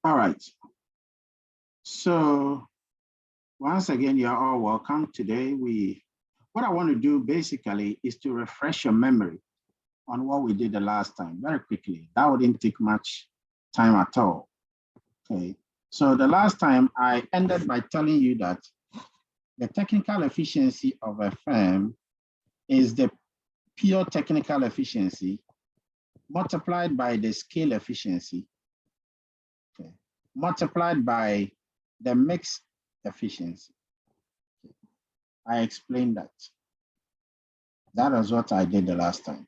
All right. So once again, you're all welcome. Today, what I want to do basically is to refresh your memory on what we did the last time very quickly. That wouldn't take much time at all. Okay. So the last time I ended by telling you that the technical efficiency of a firm is the pure technical efficiency multiplied by the scale efficiency, okay, multiplied by the mix efficiency. I explained that. That was what I did the last time.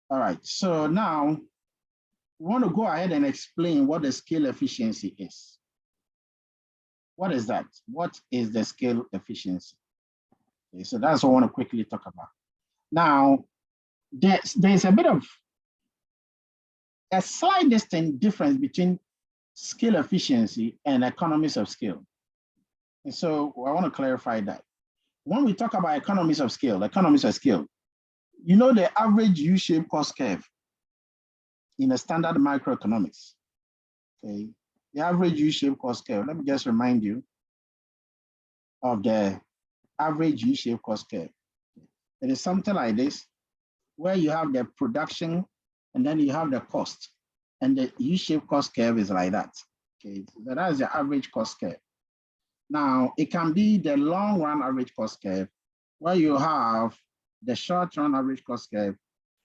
All right, so now we want to go ahead and explain what the scale efficiency is. What is that? What is the scale efficiency? Okay, so that's what I want to quickly talk about. Now, there's a bit of a slight distinct difference between scale efficiency and economies of scale. And so I want to clarify that. When we talk about economies of scale, you know the average U-shaped cost curve in a standard microeconomics. Okay, the average U-shaped cost curve. Let me just remind you of the average U-shaped cost curve. It is something like this, where you have the production and then you have the cost, and the U-shaped cost curve is like that. Okay, so that is the average cost curve. Now, it can be the long run average cost curve, where you have the short run average cost curve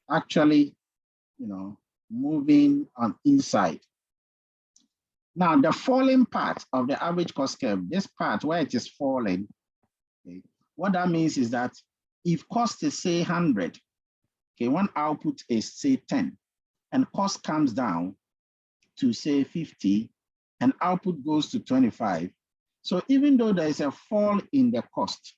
actually, moving on inside. Now, the falling part of the average cost curve, this part where it is falling, okay, what that means is that if cost is say 100, okay, when output is say 10, and cost comes down to say 50, and output goes to 25. So even though there is a fall in the cost,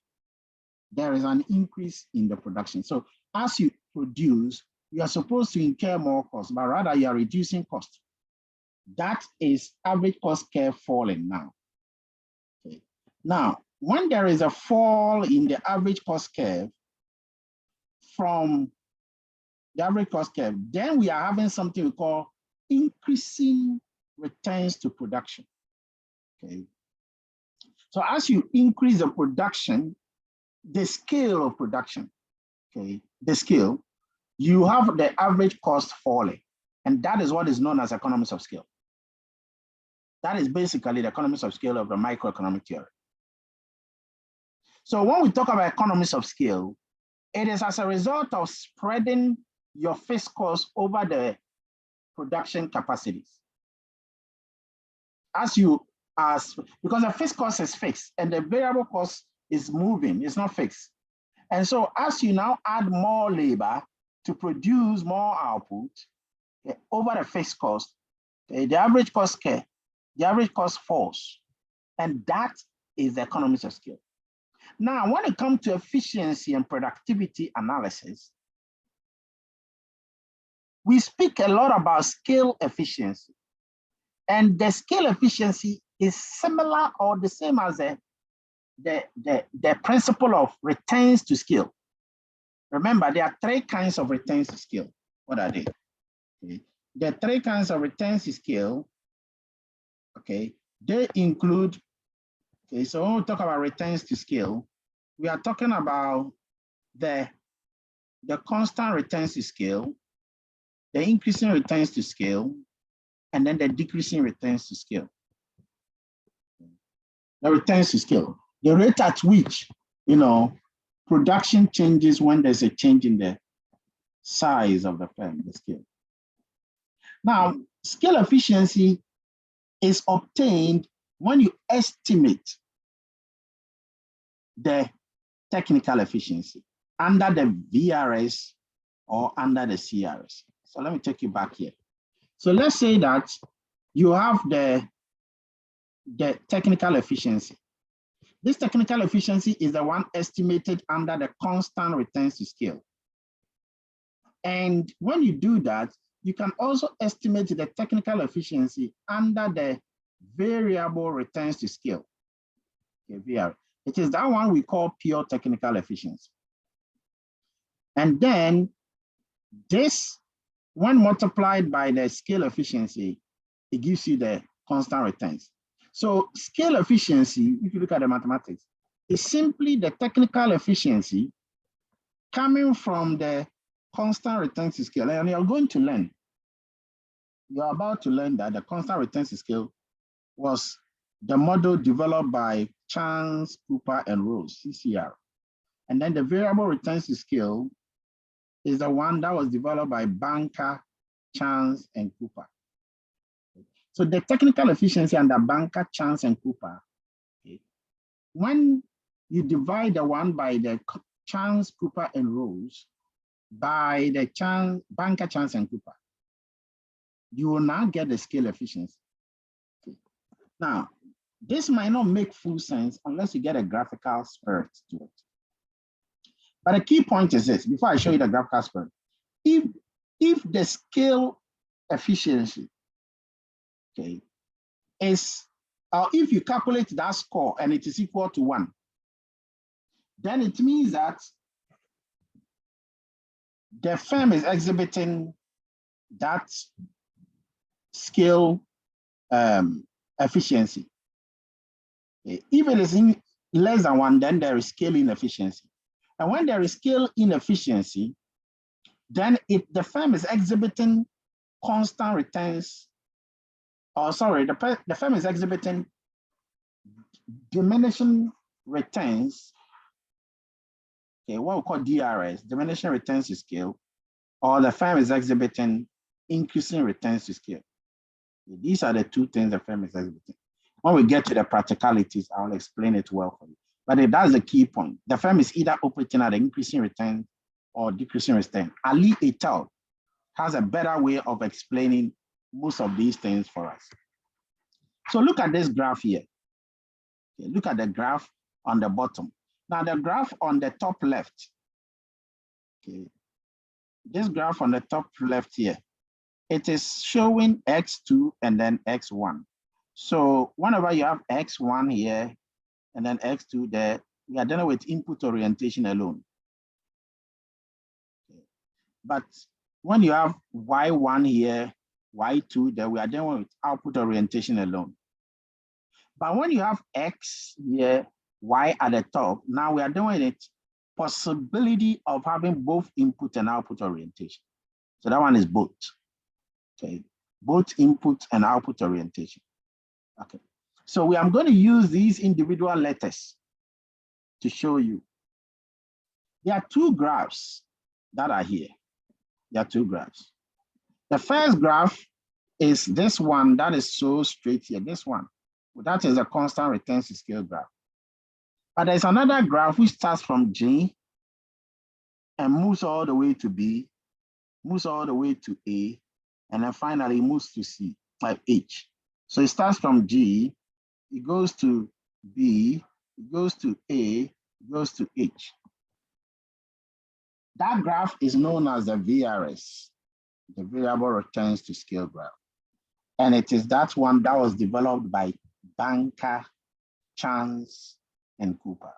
there is an increase in the production. So as you produce, you are supposed to incur more cost, but rather you are reducing cost. That is average cost curve falling now. Okay. Now, when there is a fall in the average cost curve from the average cost curve, then we are having something we call increasing returns to production. Okay. So as you increase the production, the scale of production, okay, the scale, you have the average cost falling. And that is what is known as economies of scale. That is basically the economies of scale of the microeconomic theory. So when we talk about economies of scale, it is as a result of spreading your fixed costs over the production capacities. Because the fixed cost is fixed and the variable cost is moving, it's not fixed. And so as you now add more labor to produce more output, okay, over the fixed cost, okay, the average cost falls. And that is the economies of scale. Now, when it comes to efficiency and productivity analysis, we speak a lot about scale efficiency. And the scale efficiency is similar or the same as the principle of returns to scale. Remember, there are three kinds of returns to scale. What are they? Okay. The three kinds of returns to scale, okay, they include, okay, so when we talk about returns to scale, we are talking about the constant returns to scale, the increasing returns to scale, and then the decreasing returns to scale. The returns to scale, the rate at which, production changes when there's a change in the size of the firm, the scale. Now, scale efficiency is obtained when you estimate the technical efficiency under the DRS or under the CRS. So let me take you back here. So let's say that you have the technical efficiency. This technical efficiency is the one estimated under the constant returns to scale. And when you do that, you can also estimate the technical efficiency under the variable returns to scale. Okay, VR. It is that one we call pure technical efficiency. And then this, when multiplied by the scale efficiency, it gives you the constant returns. So scale efficiency, if you look at the mathematics, is simply the technical efficiency coming from the constant returns to scale. And you're going to learn, you're about to learn that the constant returns to scale was the model developed by Chance, Cooper, and Rose, CCR. And then the variable returns to scale is the one that was developed by Banker, Chance, and Cooper. So the technical efficiency under Banker, Chance, and Cooper, okay, when you divide the one by the Chance, Cooper, and Rose by the Banker, Chance, and Cooper, you will now get the scale efficiency. Okay. Now, this might not make full sense unless you get a graphical spirit to it. But the key point is this, before I show you the graphical spirit, if the scale efficiency, okay, is, if you calculate that score and it is equal to 1, then it means that the firm is exhibiting that scale efficiency. Okay. If it is less than 1, then there is scale inefficiency. And when there is scale inefficiency, then the firm is exhibiting constant returns, or sorry, the firm is exhibiting diminishing returns, okay, what we call DRS, diminishing returns to scale, or the firm is exhibiting increasing returns to scale. These are the two things the firm is exhibiting. When we get to the practicalities, I'll explain it well for you. But that's the key point. The firm is either operating at increasing return or decreasing return. Ali et al. Has a better way of explaining most of these things for us. So look at this graph here. Okay, look at the graph on the bottom. Now the graph on the top left, okay, this graph on the top left here, it is showing X2 and then X1. So whenever you have X1 here and then X2 there, we are dealing with input orientation alone. Okay. But when you have Y1 here, Y2 there, we are dealing with output orientation alone. But when you have X here, Y at the top, now we are doing it possibility of having both input and output orientation. So that one is both. Okay, both input and output orientation. Okay, so we are going to use these individual letters to show you. There are two graphs that are here. There are two graphs. The first graph is this one that is so straight here, this one. That is a constant returns to scale graph. But there's another graph which starts from G and moves all the way to B, moves all the way to A, and then finally moves to C, like H. So it starts from G, it goes to B, it goes to A, it goes to H. That graph is known as the VRS, the variable returns to scale graph. And it is that one that was developed by Banker, Chance, and Cooper.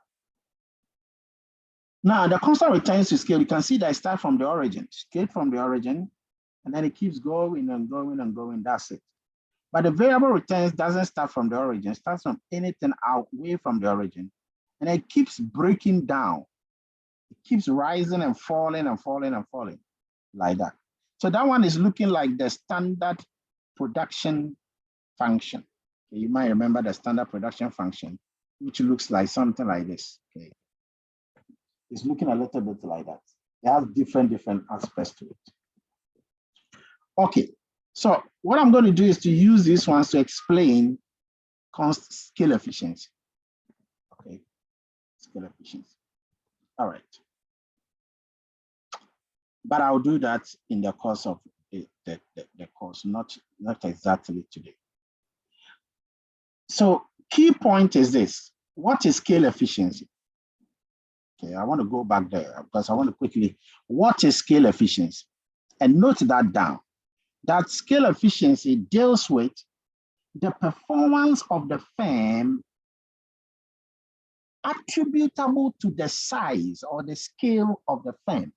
Now, the constant returns to scale, you can see that it starts from the origin, straight from the origin, and then it keeps going and going and going, that's it. But the variable returns doesn't start from the origin, it starts from anything away from the origin, and it keeps breaking down. It keeps rising and falling and falling and falling, like that. So that one is looking like the standard production function. Okay, you might remember the standard production function, which looks like something like this. Okay, it's looking a little bit like that. It has different aspects to it. Okay, so what I'm going to do is to use these ones to explain scale efficiency. Okay, scale efficiency. All right. But I'll do that in the course of the course, not exactly today. So key point is this. What is scale efficiency? Okay, I want to go back there because I want to quickly, what is scale efficiency? And note that down. That scale efficiency deals with the performance of the firm attributable to the size or the scale of the firm.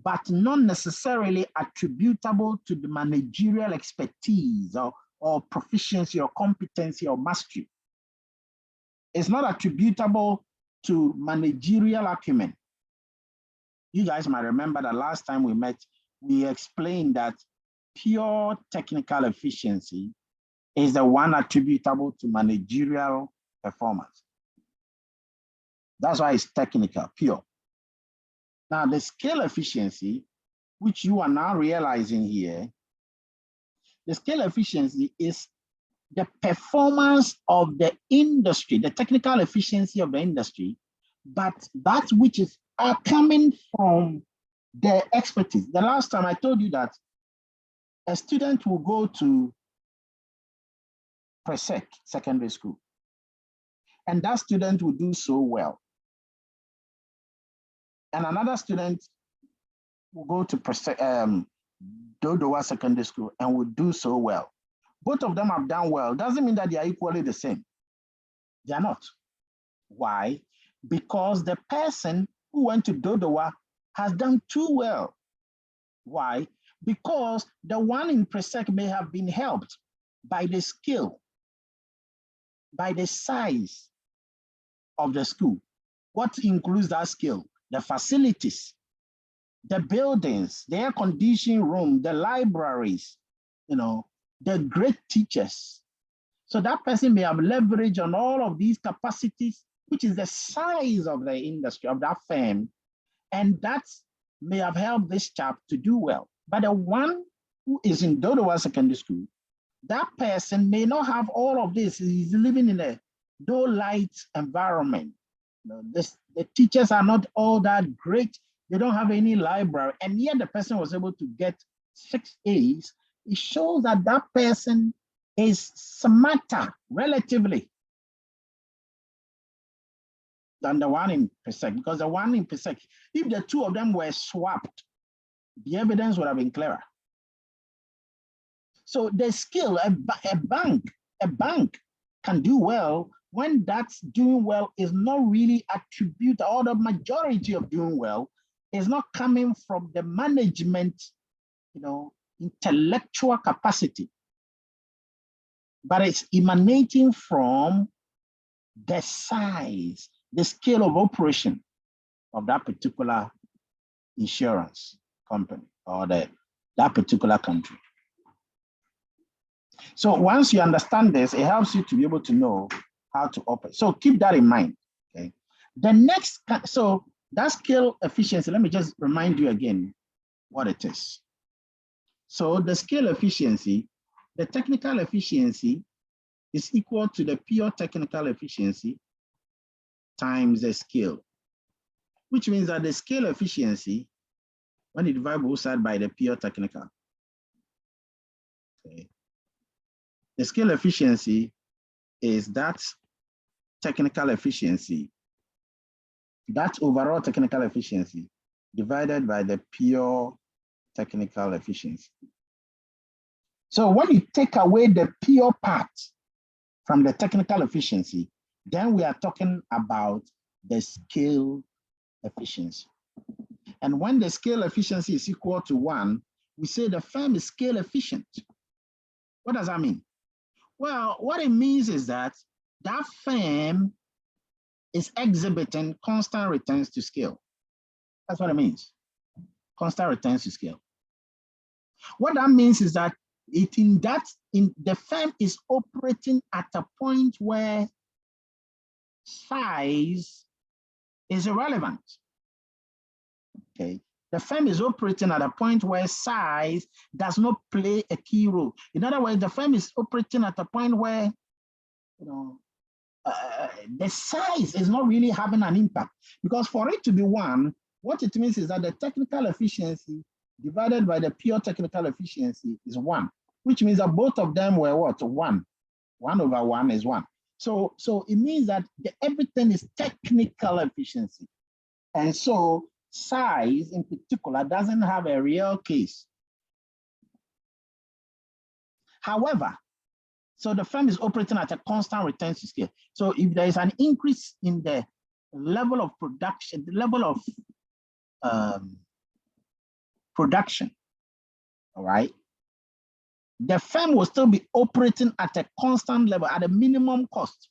but not necessarily attributable to the managerial expertise or proficiency or competency or mastery. It's not attributable to managerial acumen. You guys might remember the last time we met, we explained that pure technical efficiency is the one attributable to managerial performance. That's why it's technical, pure. Now, the scale efficiency, which you are now realizing here, the scale efficiency is the performance of the industry, the technical efficiency of the industry, but that which is coming from the expertise. The last time I told you that a student will go to pre-sec secondary school, and that student will do so well. And another student will go to Dodowa Secondary School and will do so well. Both of them have done well. Doesn't mean that they are equally the same. They are not. Why? Because the person who went to Dodowa has done too well. Why? Because the one in pre-sec may have been helped by the skill, by the size of the school. What includes that skill? The facilities, the buildings, the air conditioning room, the libraries, the great teachers. So that person may have leverage on all of these capacities, which is the size of the industry, of that firm. And that may have helped this chap to do well. But the one who is in Dodowa Secondary School, that person may not have all of this. He's living in a low light environment. The teachers are not all that great. They don't have any library. And yet the person was able to get 6 A's. It shows that that person is smarter relatively than the one in pre-sec, because the one in pre-sec, if the two of them were swapped, the evidence would have been clearer. So the skill, a bank can do well when that's doing well is not really attributed, or the majority of doing well is not coming from the management, intellectual capacity, but it's emanating from the size, the scale of operation of that particular insurance company or that particular country. So once you understand this, it helps you to be able to know how to operate. So keep that in mind, okay? The next, so that scale efficiency, let me just remind you again what it is. So the scale efficiency, the technical efficiency is equal to the pure technical efficiency times the scale, which means that the scale efficiency, when you divide both sides by the pure technical, okay, the scale efficiency is that technical efficiency, that overall technical efficiency divided by the pure technical efficiency. So when you take away the pure part from the technical efficiency, then we are talking about the scale efficiency. And when the scale efficiency is equal to 1, we say the firm is scale efficient. What does that mean? Well, what it means is that that firm is exhibiting constant returns to scale. That's what it means. Constant returns to scale. What that means is that the firm is operating at a point where size is irrelevant. Okay. The firm is operating at a point where size does not play a key role. In other words, the firm is operating at a point where the size is not really having an impact, because for it to be 1, what it means is that the technical efficiency divided by the pure technical efficiency is 1, which means that both of them were what? 1. 1 over 1 is 1. So it means that everything is technical efficiency. And so size in particular doesn't have a real case. However, so the firm is operating at a constant return to scale. So if there is an increase in the level of production, the level of production, all right, the firm will still be operating at a constant level, at a minimum cost,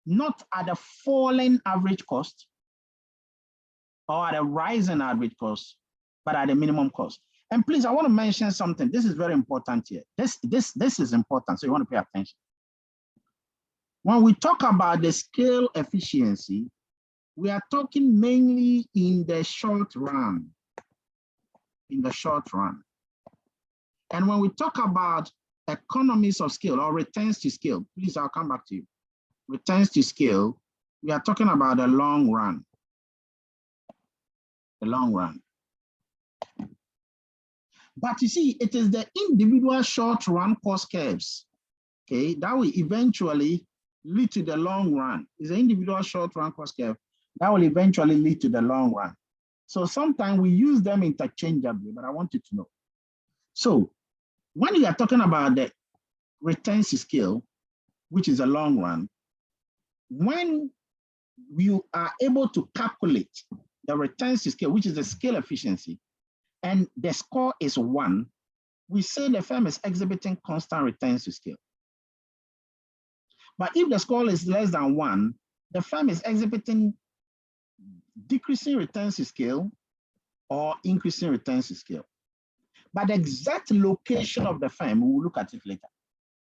not at a falling average cost or at a rising average cost, but at a minimum cost. And please, I want to mention something. This is very important here. This is important, so you want to pay attention. When we talk about the scale efficiency, we are talking mainly in the short run. In the short run. And when we talk about economies of scale or returns to scale, please, I'll come back to you. Returns to scale, we are talking about the long run. The long run. But you see, it is the individual short run cost curves, okay, that will eventually lead to the long run. It's an individual short run cost curve that will eventually lead to the long run. So sometimes we use them interchangeably, but I want you to know. So when you are talking about the returns to scale, which is a long run, when you are able to calculate the returns to scale, which is the scale efficiency, and the score is 1, we say the firm is exhibiting constant returns to scale. But if the score is less than 1, the firm is exhibiting decreasing returns to scale or increasing returns to scale. But the exact location of the firm, we will look at it later.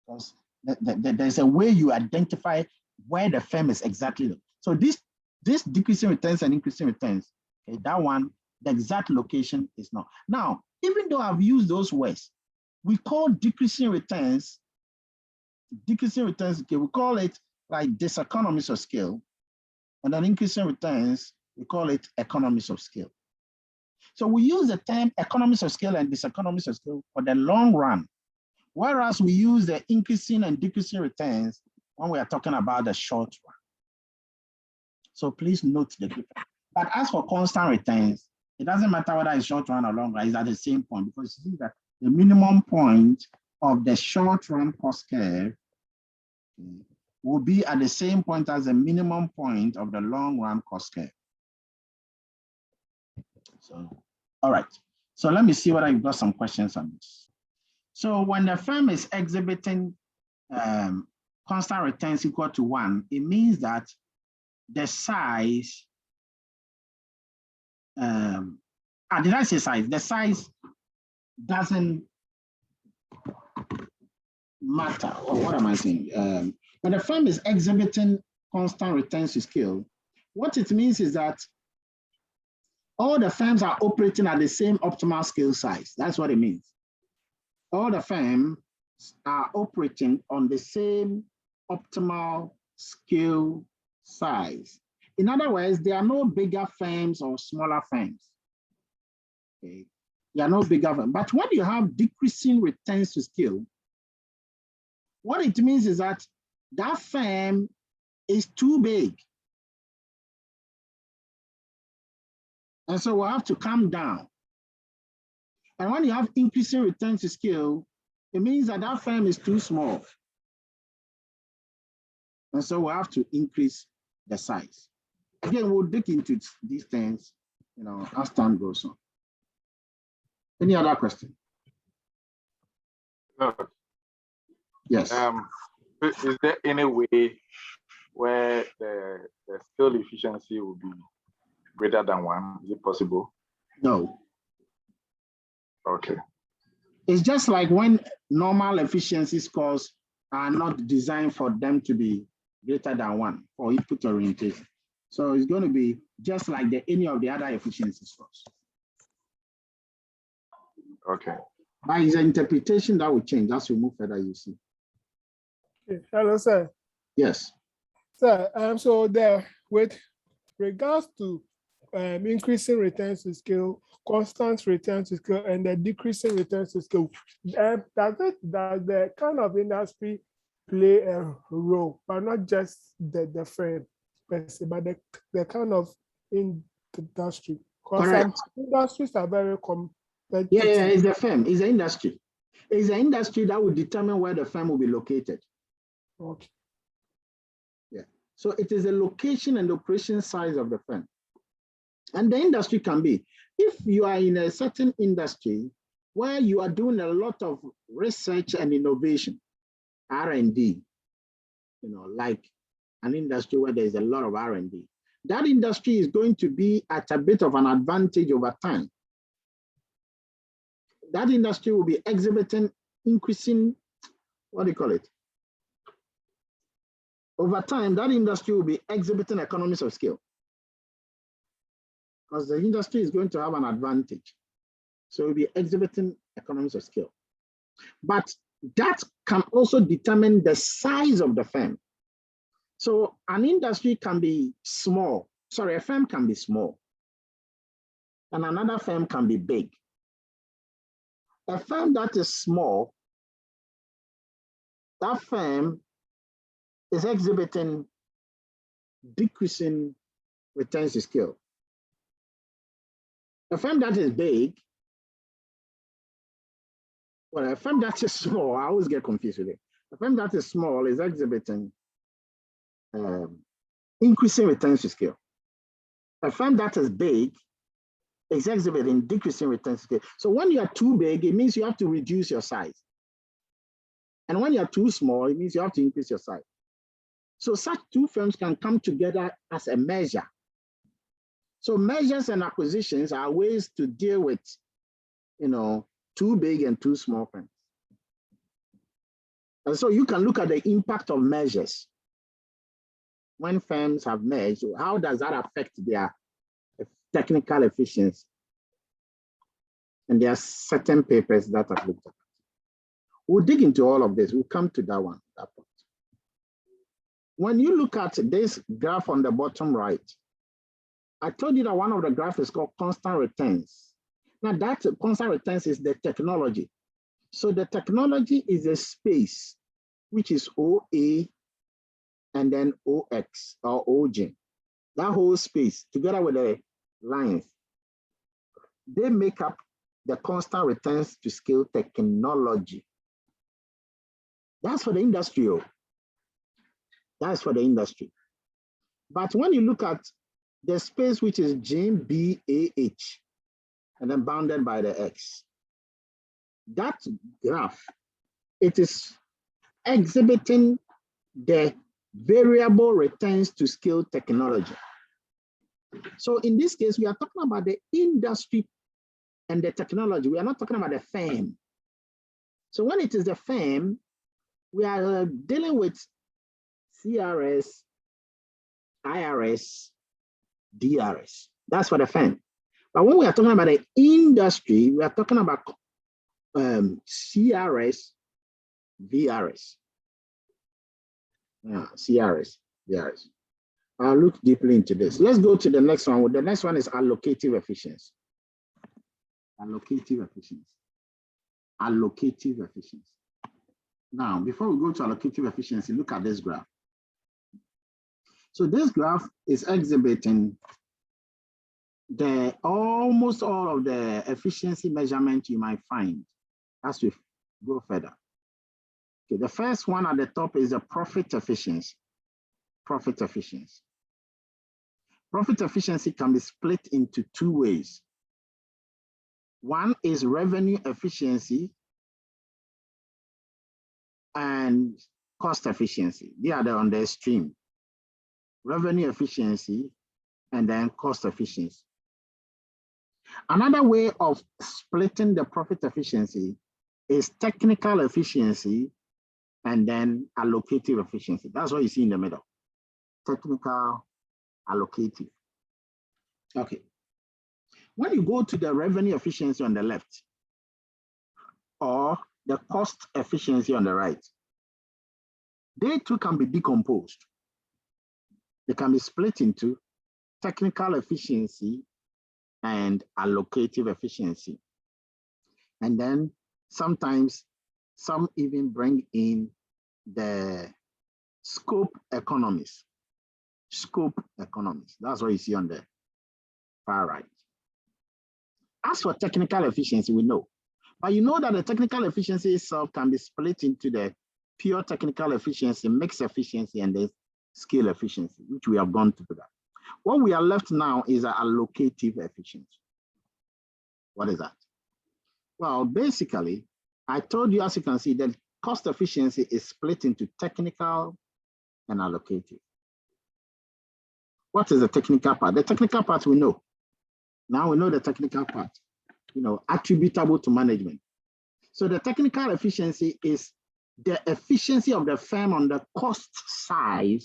Because there's a way you identify where the firm is exactly. So this decreasing returns and increasing returns, okay, that one, the exact location is not. Now, even though I've used those words, we call decreasing returns, okay, we call it like diseconomies of scale, and then increasing returns, we call it economies of scale. So we use the term economies of scale and diseconomies of scale for the long run, whereas we use the increasing and decreasing returns when we are talking about the short run. So please note the difference. But as for constant returns, it doesn't matter whether it's short run or long run, it's at the same point, because you see that the minimum point of the short run cost curve will be at the same point as the minimum point of the long run cost curve. So, all right. So let me see whether you've got some questions on this. So when the firm is exhibiting constant returns equal to 1, it means that the size, did I say size? The size doesn't matter, or what am I saying? When the firm is exhibiting constant returns to scale, what it means is that all the firms are operating at the same optimal scale size. That's what it means. All the firms are operating on the same optimal scale size. In other words, there are no bigger firms or smaller firms. Okay, there are no bigger firms. But when you have decreasing returns to scale, what it means is that that firm is too big. And so we'll have to come down. And when you have increasing returns to scale, it means that that firm is too small. And so we'll have to increase the size. Again, we'll dig into these things, as time goes on. Any other question? No. Yes. Is there any way where the scale efficiency will be greater than 1? Is it possible? No. Okay. It's just like when normal efficiency scores are not designed for them to be greater than 1 for input orientation. So it's going to be just like any of the other efficiency scores. Okay. But it's an interpretation that will change as we move further, you see. Hello, sir. Yes. Sir, so there, with regards to increasing returns to scale, constant returns to scale, and the decreasing returns to scale, does the kind of industry play a role, but not just the firm, but the kind of industry? Because some industries are very competitive. Yeah, it's the firm, it's the industry. It's the industry that will determine where the firm will be located. Okay. Yeah. So it is the location and operation size of the firm. And the industry can be, if you are in a certain industry where you are doing a lot of research and innovation, R&D, like an industry where there's a lot of R&D, that industry is going to be at a bit of an advantage over time. That industry will be exhibiting increasing, what do you call it? Over time, that industry will be exhibiting economies of scale because the industry is going to have an advantage. So it will be exhibiting economies of scale. But that can also determine the size of the firm. So an industry can be small. Sorry, a firm can be small. And another firm can be big. A firm that is small, that firm is exhibiting decreasing returns to scale. A firm that is big, well, a firm that is small, I always get confused with it. A firm that is small is exhibiting increasing returns to scale. A firm that is big is exhibiting decreasing returns to scale. So when you are too big, it means you have to reduce your size. And when you are too small, it means you have to increase your size. So such two firms can come together as a measure. So mergers and acquisitions are ways to deal with, too big and too small firms. And so you can look at the impact of measures. When firms have merged, how does that affect their technical efficiency? And there are certain papers that I've looked at. We'll dig into all of this. We'll come to that one, that point. When you look at this graph on the bottom right, I told you that one of the graphs is called constant returns. Now that constant returns is the technology. So the technology is a space, which is OA and then OX or OG. That whole space together with the lines, they make up the constant returns to scale technology. That's for the industry. That's for the industry. But when you look at the space, which is GBAH, and then bounded by the X, that graph, it is exhibiting the variable returns to scale technology. So in this case, we are talking about the industry and the technology. We are not talking about the firm. So when it is the firm, we are dealing with CRS, IRS, DRS. That's for the firm. But when we are talking about the industry, we are talking about CRS, VRS. Yeah, CRS, VRS. I'll look deeply into this. Let's go to the next one. The next one is allocative efficiency. Allocative efficiency. Allocative efficiency. Now, before we go to allocative efficiency, look at this graph. So this graph is exhibiting almost all of the efficiency measurement you might find as we go further. Okay, the first one at the top is the profit efficiency. Profit efficiency. Profit efficiency can be split into two ways. One is revenue efficiency and cost efficiency. They are on the extreme. Revenue efficiency and then cost efficiency. Another way of splitting the profit efficiency is technical efficiency and then allocative efficiency. That's what you see in the middle. Technical, allocative. Okay. When you go to the revenue efficiency on the left or the cost efficiency on the right, they too can be decomposed. They can be split into technical efficiency and allocative efficiency. And then sometimes some even bring in the scope economies. Scope economies. That's what you see on the far right. As for technical efficiency, we know. But you know that the technical efficiency itself can be split into the pure technical efficiency, mixed efficiency, and the scale efficiency, which we have gone through that. What we are left now is an allocative efficiency. What is that? Well, basically, I told you, as you can see, that cost efficiency is split into technical and allocative. What is the technical part? The technical part we know. Now we know the technical part, attributable to management. So the technical efficiency is the efficiency of the firm on the cost side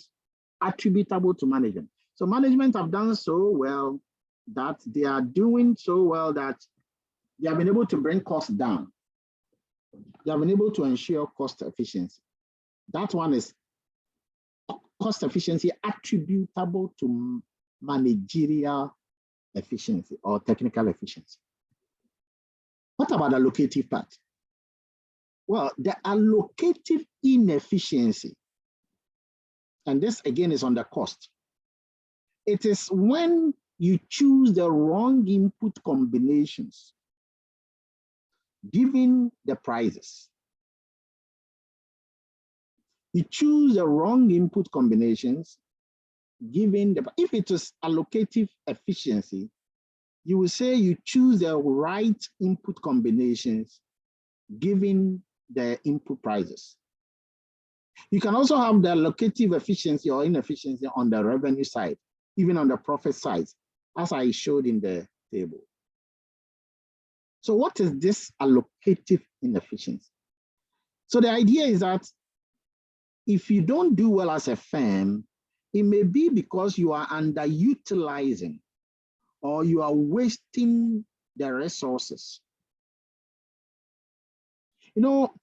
attributable to management. So management have done so well that they are doing so well that they have been able to bring costs down. They have been able to ensure cost efficiency. That one is cost efficiency attributable to managerial efficiency or technical efficiency. What about the allocative part? Well, the allocative inefficiency, and this again is on the cost. It is when you choose the wrong input combinations given the prices. You choose the wrong input combinations given the, if it is allocative efficiency, you will say you choose the right input combinations given the input prices. You can also have the allocative efficiency or inefficiency on the revenue side, even on the profit side, as I showed in the table. So what is this allocative inefficiency? So the idea is that if you don't do well as a firm, it may be because you are underutilizing or you are wasting the resources.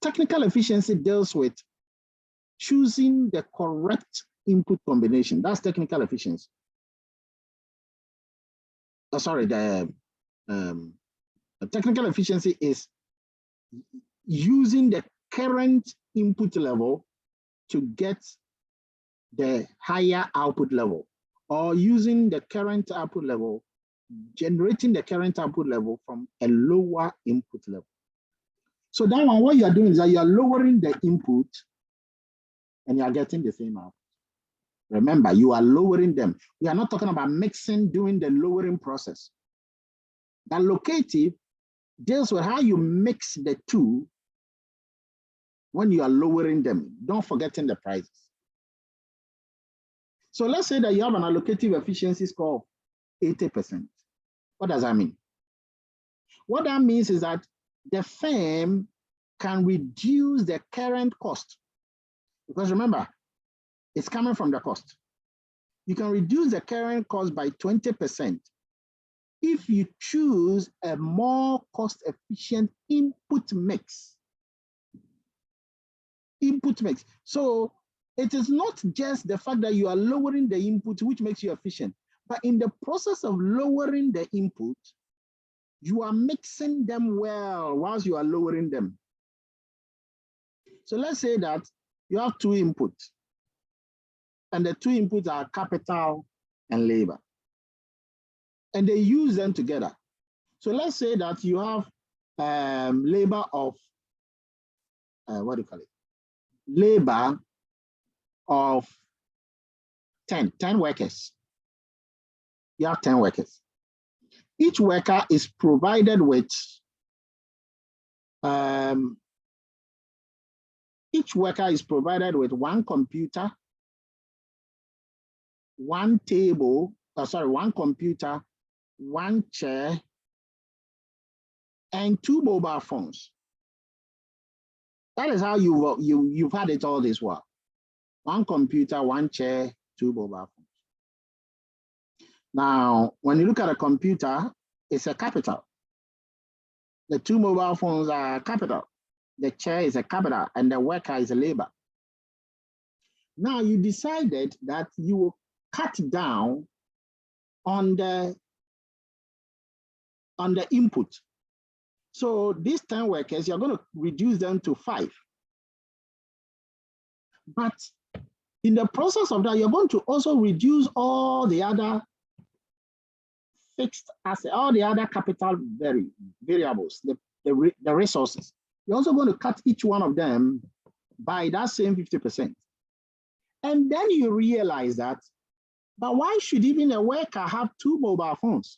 Technical efficiency deals with choosing the correct input combination. That's technical efficiency. The technical efficiency is using the current input level to get the higher output level, or using the current output level, generating the current output level from a lower input level. So that one, what you are doing is that you are lowering the input and you are getting the same output. Remember, you are lowering them. We are not talking about mixing, doing the lowering process. The allocative deals with how you mix the two when you are lowering them, don't forgetting the prices. So let's say that you have an allocative efficiency score of 80%. What does that mean? What that means is that the firm can reduce the current cost. Because remember, it's coming from the cost. You can reduce the current cost by 20% if you choose a more cost-efficient input mix. Input mix. So it is not just the fact that you are lowering the input, which makes you efficient, but in the process of lowering the input, you are mixing them well whilst you are lowering them. So let's say that you have two inputs, and the two inputs are capital and labor, and they use them together. So let's say that you have labor of, labor of 10 workers. You have 10 workers. Each worker is provided with one computer, one table, one computer, one chair, and 2 mobile phones. That is how you've had it all this while. One computer, one chair, 2 mobile phones. Now, when you look at a computer, it's a capital. The 2 mobile phones are capital. The chair is a capital, and the worker is a labor. Now, you decided that you will cut down on the input. So these 10 workers, you're going to reduce them to 5. But in the process of that, you're going to also reduce all the other fixed assets, all the other capital variables, the resources. You're also going to cut each one of them by that same 50%. And then you realize that, but why should even a worker have 2 mobile phones?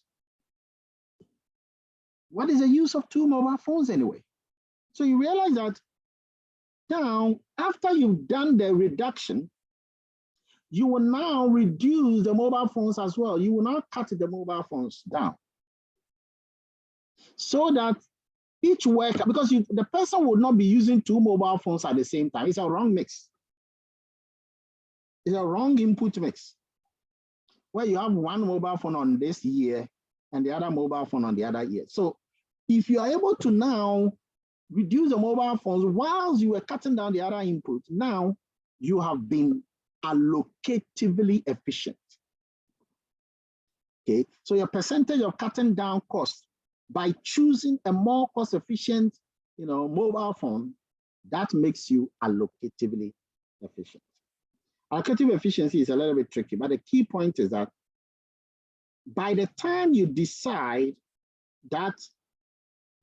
what is the use of 2 mobile phones anyway? So you realize that now, after you've done the reduction, you will now reduce the mobile phones as well. You will now cut the mobile phones down so that each worker, because the person would not be using 2 mobile phones at the same time. It's a wrong mix. It's a wrong input mix where you have 1 mobile phone on this year and the other mobile phone on the other year. So if you are able to now reduce the mobile phones whilst you were cutting down the other input, now you have been allocatively efficient. Okay, so your percentage of cutting down costs by choosing a more cost-efficient, mobile phone, that makes you allocatively efficient. Allocative efficiency is a little bit tricky, but the key point is that by the time you decide that,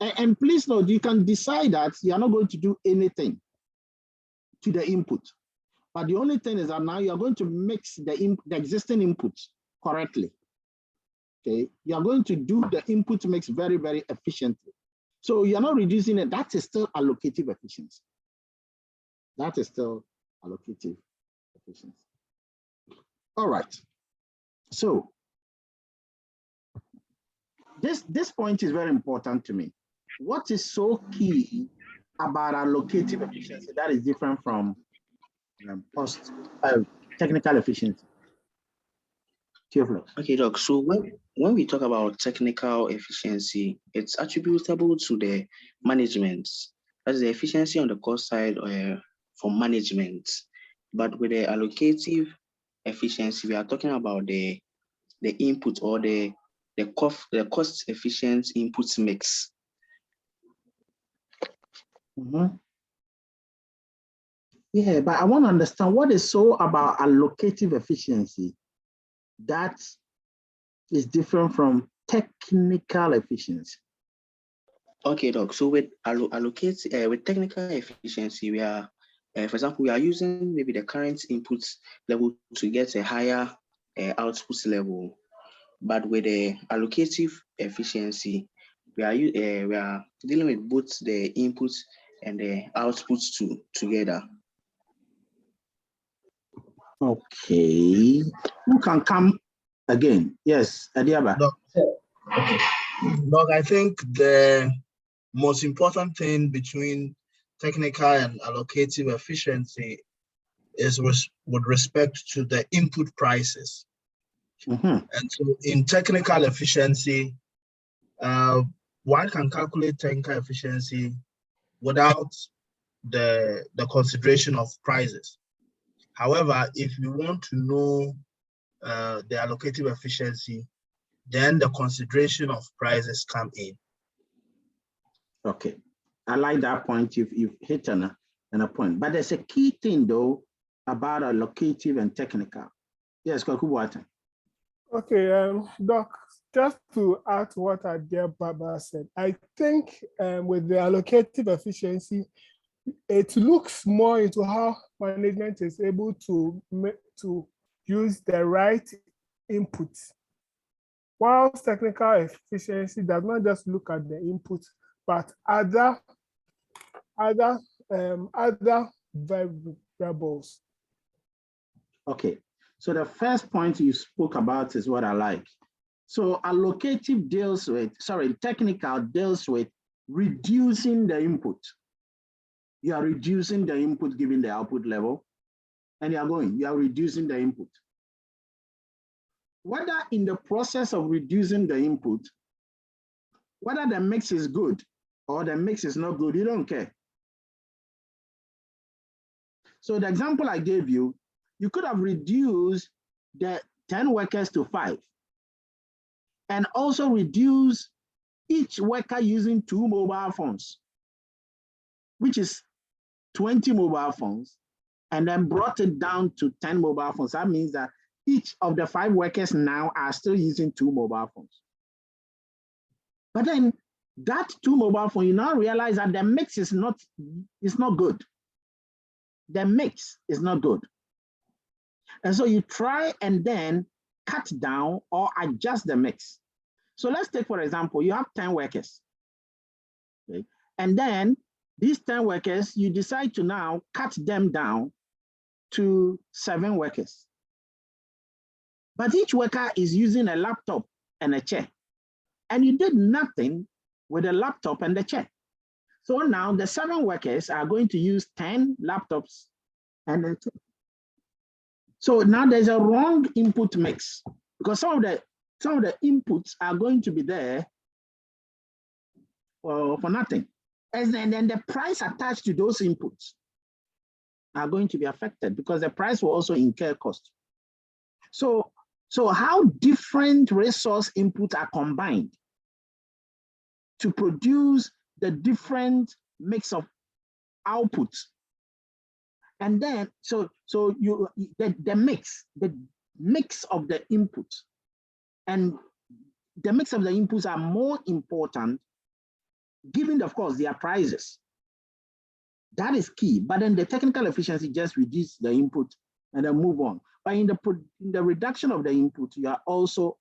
and please note, you can decide that you are not going to do anything to the input, but the only thing is that now you are going to mix the existing inputs correctly. Okay, you are going to do the input mix very, very efficiently. So you're not reducing it. That is still allocative efficiency. That is still allocative efficiency. All right. So this point is very important to me. What is so key about allocative efficiency that is different from technical efficiency? Okay, Doc. So when we talk about technical efficiency, it's attributable to the management. That's the efficiency on the cost side for management. But with the allocative efficiency, we are talking about the input or the cost efficient input mix. Mm-hmm. Yeah, but I want to understand what is so about allocative efficiency that is different from technical efficiency. Okay, Doc. So with with technical efficiency, we are, for example, we are using maybe the current input level to get a higher output level. But with the allocative efficiency, we are dealing with both the inputs and the outputs together. Okay, who can come again? Yes, Adiaba. Look, I think the most important thing between technical and allocative efficiency is with respect to the input prices. Mm-hmm. And so in technical efficiency, one can calculate technical efficiency without the consideration of prices. However, if you want to know the allocative efficiency, then the consideration of prices come in. Okay, I like that point. You've hit on a point, but there's a key thing though about allocative and technical. Yes, Kwaku. Okay, Doc, just to add to what Adiaba said, I think with the allocative efficiency, it looks more into how management is able to use the right inputs. Whilst technical efficiency does not just look at the input, but other variables. Okay, so the first point you spoke about is what I like. So allocative technical deals with reducing the input. You are reducing the input given the output level, and you are reducing the input. Whether in the process of reducing the input, whether the mix is good or the mix is not good, you don't care. So the example I gave you, you could have reduced the 10 workers to 5 and also reduce each worker using 2 mobile phones, which is 20 mobile phones, and then brought it down to 10 mobile phones. That means that each of the 5 workers now are still using 2 mobile phones. But then that 2 mobile phone, you now realize that the mix is not good. The mix is not good. And so you try and then cut down or adjust the mix. So let's take, for example, you have 10 workers And then these 10 workers, you decide to now cut them down to 7 workers. But each worker is using a laptop and a chair. And you did nothing with the laptop and the chair. So now the 7 workers are going to use 10 laptops and then 2. So now there's a wrong input mix because some of the inputs are going to be there for nothing. And then the price attached to those inputs are going to be affected because the price will also incur cost. So how different resource inputs are combined to produce the different mix of outputs. And then, the mix of the inputs and the mix of the inputs are more important given, of course, their prices. That is key. But then the technical efficiency just reduce the input and then move on. But in the reduction of the input, you are also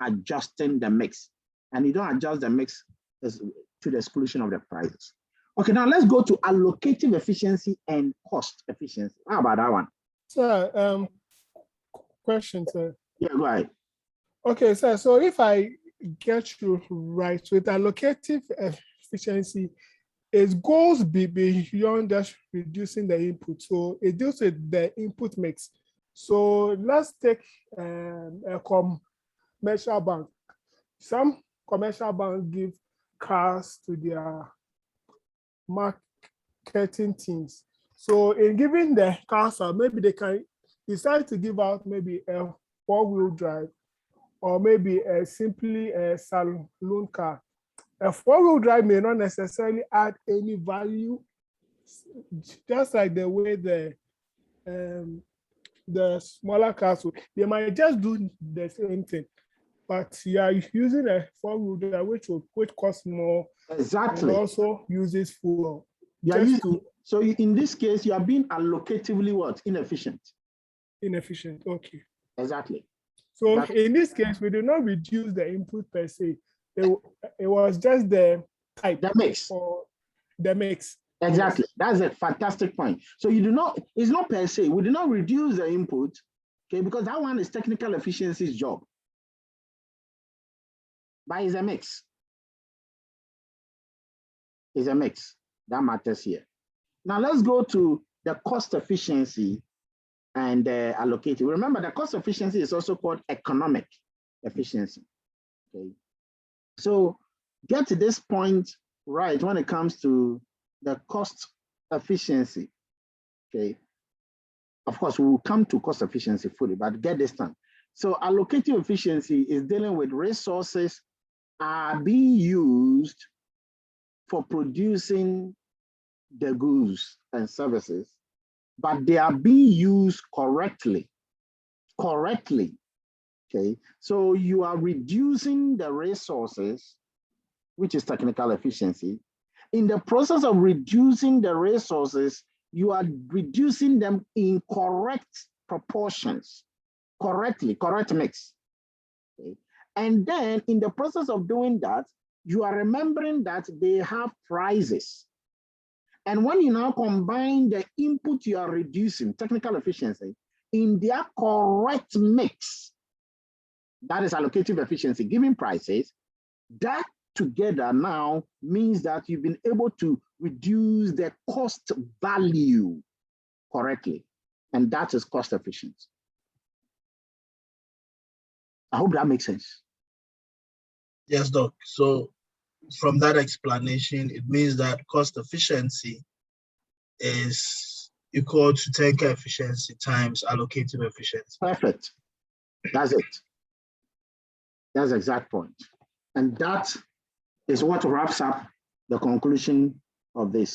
adjusting the mix. And you don't adjust the mix to the exclusion of the prices. Okay, now let's go to allocative efficiency and cost efficiency. How about that one? Sir, question, sir. Yeah, go ahead. Okay, sir. So if I get you right, with allocative efficiency, it goes beyond just reducing the input. So it deals with the input mix. So let's take a commercial bank. Some commercial banks give cars to their marketing teams. So in giving the cars, maybe they can decide to give out maybe a 4-wheel drive or maybe simply a saloon car. A 4-wheel drive may not necessarily add any value, just like the way the smaller cars would. They might just do the same thing, but you are using a 4-wheel drive which costs more. Exactly. And also uses fuel. So in this case, you are being allocatively what? Inefficient. Inefficient. Okay. Exactly. So in this case, we do not reduce the input per se. It was just the type. The mix. Or the mix. Exactly. Yes. That's a fantastic point. So you do not, it's not per se. We do not reduce the input, okay, because that one is technical efficiency's job. But it's a mix. It's a mix that matters here. Now let's go to the cost efficiency and allocative. Remember, the cost efficiency is also called economic efficiency. Okay. So get to this point right when it comes to the cost efficiency. Okay. Of course, we will come to cost efficiency fully, but get this done. So allocative efficiency is dealing with resources are being used for producing the goods and services, but they are being used correctly. Okay, so you are reducing the resources, which is technical efficiency. In the process of reducing the resources, you are reducing them in correct proportions, correct mix. Okay. And then in the process of doing that, you are remembering that they have prices. And when you now combine the input you are reducing, technical efficiency, in their correct mix, that is allocative efficiency, given prices, that together now means that you've been able to reduce the cost value correctly. And that is cost efficiency. I hope that makes sense. Yes, Doc. So from that explanation, it means that cost efficiency is equal to tanker efficiency times allocative efficiency. Perfect. That's it. That's the exact point. And that is what wraps up the conclusion of this.